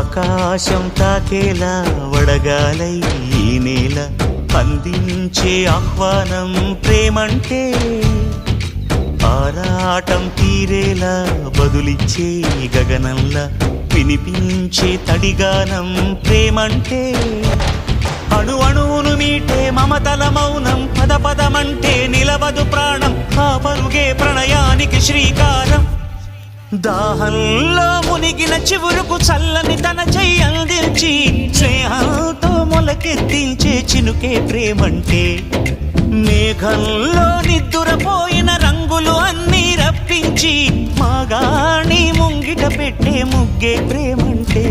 ఆకాశం తాకేలా వడగాలై ఈ నేల అందించే ఆహ్వానం ప్రేమంటే, ఆరాటం తీరేలా బదులిచ్చే గగనంలా వినిపించే తడిగానం ప్రేమంటే, అణు అణువును మీటే మమతల మౌనం పద పదమంటే నిలవదు ప్రాణం, ఆ పరుగే ప్రణయానికి శ్రీకారం. దాహంలో మునిగిన చివురుకు చల్లని తన చెయ్యి అందించి స్నేహంతో మొలకెత్తించే చినుకే ప్రేమంటే, మేఘంలో నిద్దురపోయిన రంగులు అన్నీ రప్పించి మాగాణి ముంగిట పెట్టే ముగ్గే ప్రేమంటే.